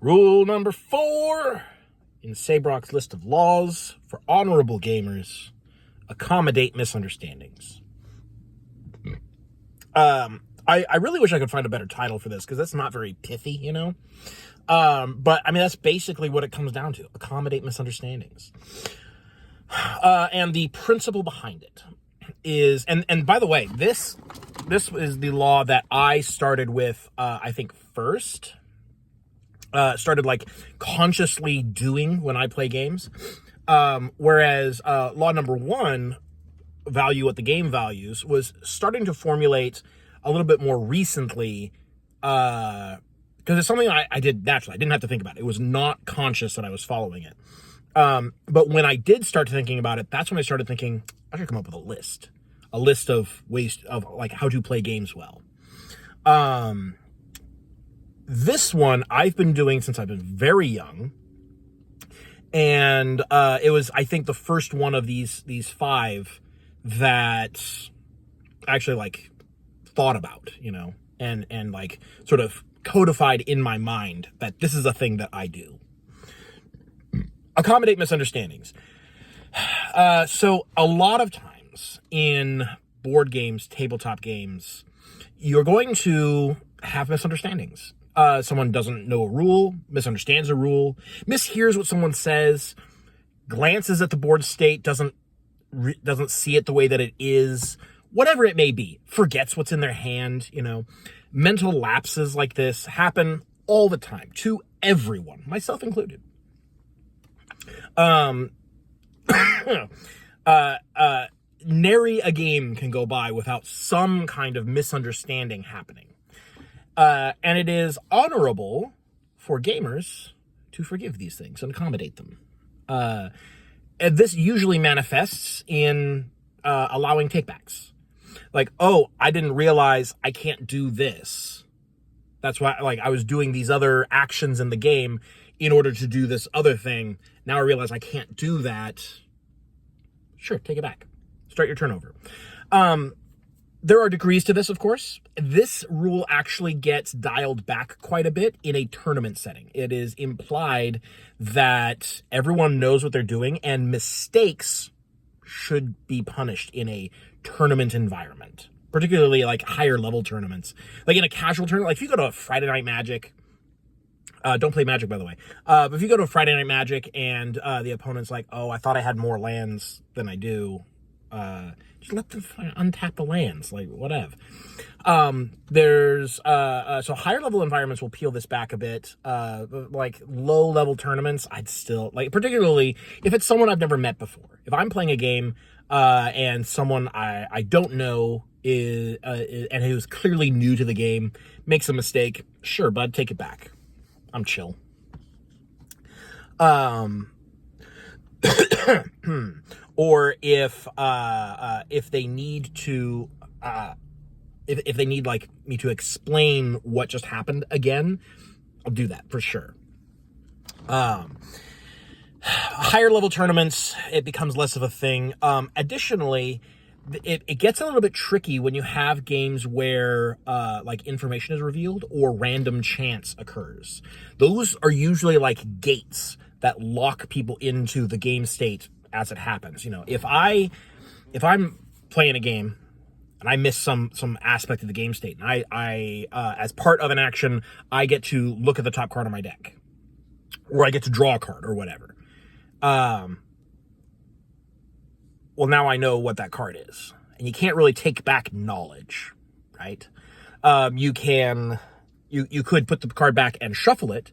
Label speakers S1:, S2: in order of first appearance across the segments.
S1: Rule number 4 in Sabrok's list of laws for honorable gamers: accommodate misunderstandings. I really wish I could find a better title for this, because that's not very pithy, you know? But, I mean, that's basically what it comes down to. Accommodate misunderstandings. And the principle behind it is, and by the way, this is the law that I started with, I think, first. Started, like, consciously doing when I play games. Whereas law number 1, value what the game values, was starting to formulate a little bit more recently, because it's something I did naturally. I didn't have to think about it. It was not conscious that I was following it. But when I did start thinking about it, that's when I started thinking, I should come up with a list of ways of, like, how to play games well. This one I've been doing since I've been very young. And it was, I think, the first one of these 5 that I actually, like, thought about, you know, and like sort of codified in my mind that this is a thing that I do. Accommodate misunderstandings. So a lot of times in board games, tabletop games, you're going to have misunderstandings. Someone doesn't know a rule, misunderstands a rule, mishears what someone says, glances at the board state, doesn't see it the way that it is, whatever it may be, forgets what's in their hand, you know. Mental lapses like this happen all the time to everyone, myself included. Nary a game can go by without some kind of misunderstanding happening. And it is honorable for gamers to forgive these things and accommodate them. And this usually manifests in allowing takebacks. Like, oh, I didn't realize I can't do this. That's why, like, I was doing these other actions in the game in order to do this other thing. Now I realize I can't do that. Sure, take it back. Start your turnover. There are degrees to this, of course. This rule actually gets dialed back quite a bit in a tournament setting. It is implied that everyone knows what they're doing, and mistakes should be punished in a tournament environment, particularly like higher level tournaments. Like in a casual tournament, like if you go to a Friday Night Magic, don't play Magic, by the way. But if you go to a Friday Night Magic and the opponent's like, oh, I thought I had more lands than I do, just let them untap the lands, like, whatever. There's so higher level environments will peel this back a bit. Like low level tournaments, I'd still, like, particularly if it's someone I've never met before. If I'm playing a game and someone I don't know is and who's clearly new to the game makes a mistake, sure, bud, take it back. I'm chill. Or if they need to, if they need, like, me to explain what just happened again, I'll do that for sure. Higher level tournaments, it becomes less of a thing. Additionally, it gets a little bit tricky when you have games where like information is revealed or random chance occurs. Those are usually like gates that lock people into the game state as it happens. You know, if I'm playing a game and I miss some aspect of the game state, and I as part of an action, I get to look at the top card of my deck, or I get to draw a card or whatever. Well, now I know what that card is, and you can't really take back knowledge, right? You could put the card back and shuffle it,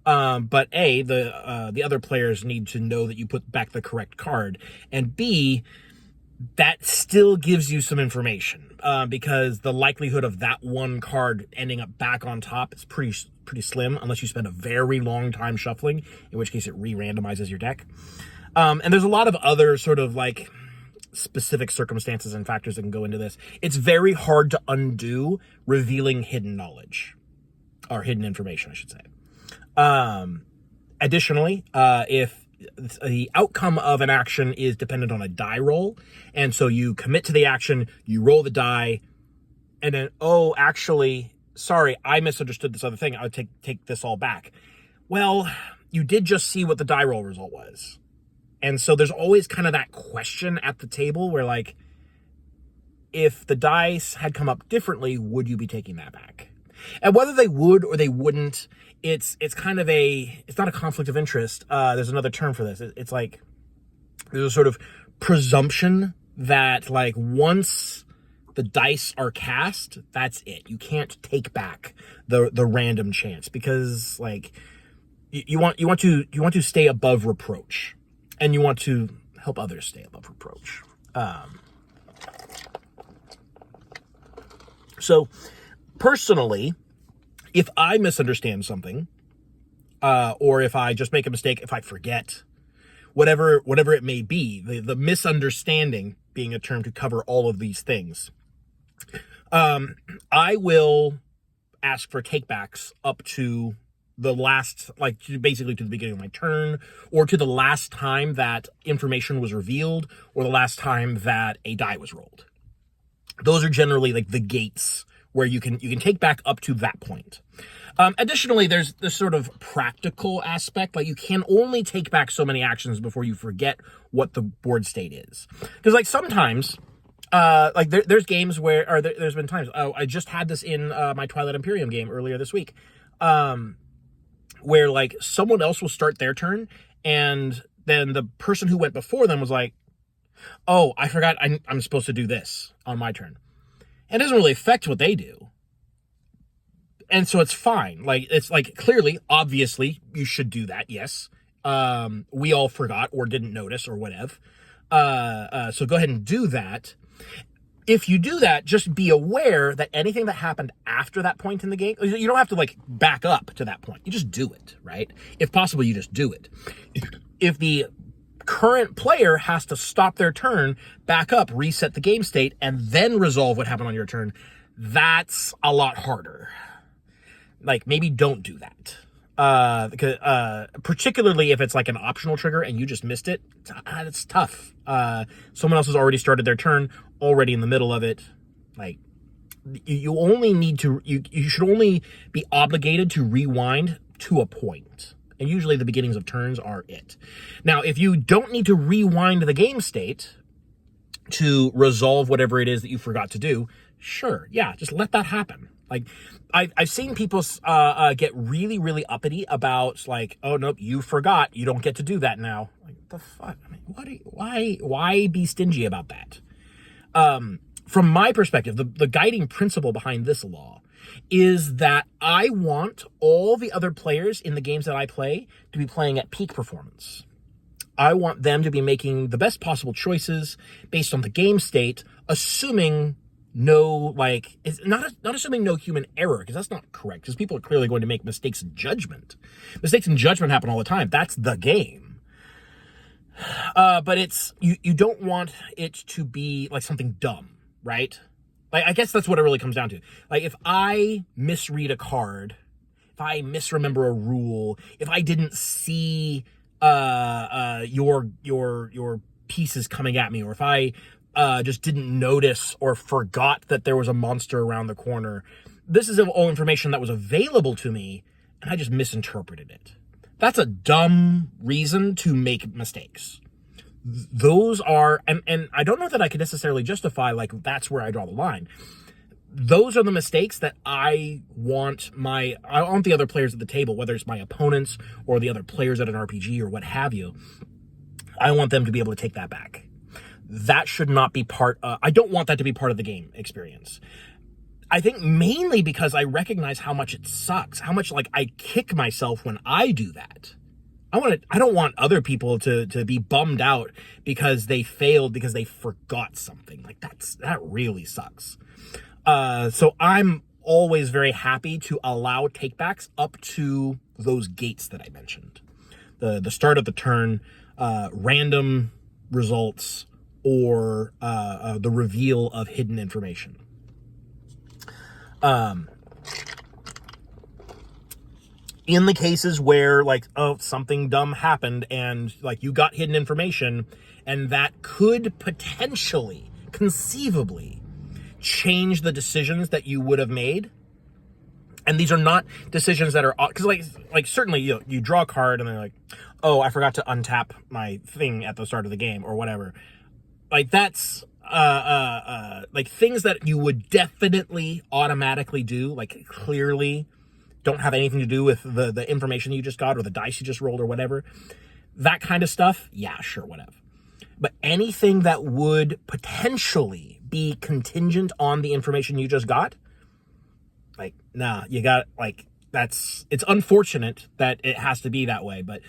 S1: but A, the other players need to know that you put back the correct card, and B, that still gives you some information, because the likelihood of that one card ending up back on top is pretty slim, unless you spend a very long time shuffling, in which case it re-randomizes your deck. And there's a lot of other sort of like specific circumstances and factors that can go into this. It's very hard to undo revealing hidden knowledge, or hidden information, I should say. Additionally, if the outcome of an action is dependent on a die roll, and so you commit to the action, you roll the die, and then, oh, actually, sorry, I misunderstood this other thing, I would take this all back. Well, you did just see what the die roll result was. And so there's always kind of that question at the table where, like, if the dice had come up differently, would you be taking that back? And whether they would or they wouldn't, it's kind of it's not a conflict of interest. There's another term for this. It's like, there's a sort of presumption that, like, once the dice are cast, that's it. You can't take back the random chance, because, like, you want to stay above reproach, and you want to help others stay above reproach. So personally, if I misunderstand something, or if I just make a mistake, if I forget, whatever it may be, the misunderstanding being a term to cover all of these things, I will ask for takebacks up to the last, like, basically to the beginning of my turn, or to the last time that information was revealed, or the last time that a die was rolled. Those are generally, like, the gates where you can take back up to that point. Additionally, there's this sort of practical aspect. Like, you can only take back so many actions before you forget what the board state is. Because, like, sometimes, like, there's games where, or there's been times, I just had this in my Twilight Imperium game earlier this week, where, like, someone else will start their turn, and then the person who went before them was like, oh, I forgot I'm supposed to do this on my turn. And it doesn't really affect what they do. And so it's fine. Like, it's like, clearly, obviously, you should do that, yes. We all forgot or didn't notice or whatever. So go ahead and do that. If you do that, just be aware that anything that happened after that point in the game, you don't have to, like, back up to that point. You just do it, right? If possible, you just do it. If the current player has to stop their turn, back up, reset the game state, and then resolve what happened on your turn, that's a lot harder. Like, maybe don't do that. Particularly if it's like an optional trigger and you just missed it, it's tough. Someone else has already started their turn, already in the middle of it. Like, you only need to, you should only be obligated to rewind to a point. And usually the beginnings of turns are it. Now, if you don't need to rewind the game state to resolve whatever it is that you forgot to do, sure, yeah, just let that happen. Like, I've seen people get really, really uppity about, like, oh, nope, you forgot. You don't get to do that now. Like, the fuck? I mean, why be stingy about that? From my perspective, the guiding principle behind this law is that I want all the other players in the games that I play to be playing at peak performance. I want them to be making the best possible choices based on the game state, assuming no, like, it's not assuming no human error, because that's not correct, because people are clearly going to make mistakes in judgment. Mistakes in judgment happen all the time. That's the game. But it's, you don't want it to be like something dumb, right? Like, I guess that's what it really comes down to. Like, if I misread a card, if I misremember a rule, if I didn't see your pieces coming at me, or if I just didn't notice or forgot that there was a monster around the corner, this is all information that was available to me, and I just misinterpreted it. That's a dumb reason to make mistakes. Those are, and I don't know that I could necessarily justify, like, that's where I draw the line. Those are the mistakes that I want the other players at the table, whether it's my opponents or the other players at an RPG or what have you, I want them to be able to take that back. That should not be I don't want that to be part of the game experience. I think mainly because I recognize how much it sucks, how much, like, I kick myself when I do that. I don't want other people to be bummed out because they failed because they forgot something. Like, that really sucks. So I'm always very happy to allow takebacks up to those gates that I mentioned. The start of the turn, random results, or the reveal of hidden information. In the cases where, like, oh, something dumb happened and, like, you got hidden information, and that could potentially, conceivably, change the decisions that you would have made, And these are not decisions that are, because like certainly you draw a card and they're like, oh, I forgot to untap my thing at the start of the game or whatever. Like that's like things that you would definitely automatically do, like clearly don't have anything to do with the information you just got or the dice you just rolled or whatever. That kind of stuff, yeah, sure, whatever. But anything that would potentially be contingent on the information you just got, like, nah, you got, like, it's unfortunate that it has to be that way, but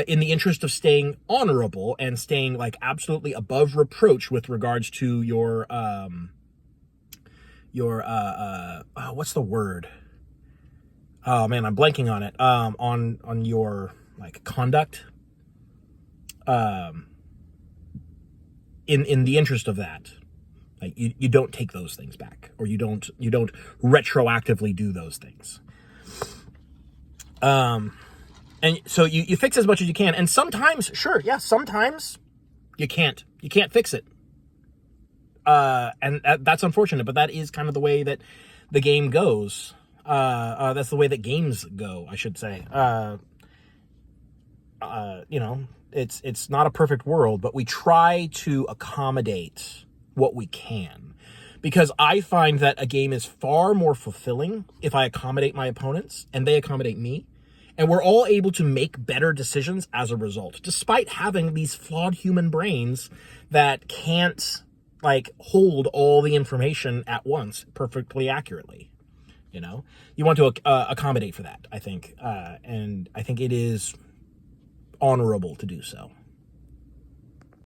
S1: in the interest of staying honorable and staying, like, absolutely above reproach with regards to your what's the word? Oh, man, I'm blanking on it. On your, like, conduct. In the interest of that, like you don't take those things back, or you don't retroactively do those things. And so you fix as much as you can, and sometimes, sure, yeah, sometimes you can't fix it. And that's unfortunate, but that is kind of the way that the game goes. That's the way that games go, I should say. You know, it's not a perfect world, but we try to accommodate what we can, because I find that a game is far more fulfilling if I accommodate my opponents and they accommodate me, and we're all able to make better decisions as a result, despite having these flawed human brains that can't, like, hold all the information at once perfectly accurately. You know, you want to accommodate for that, I think, and I think it is honorable to do so.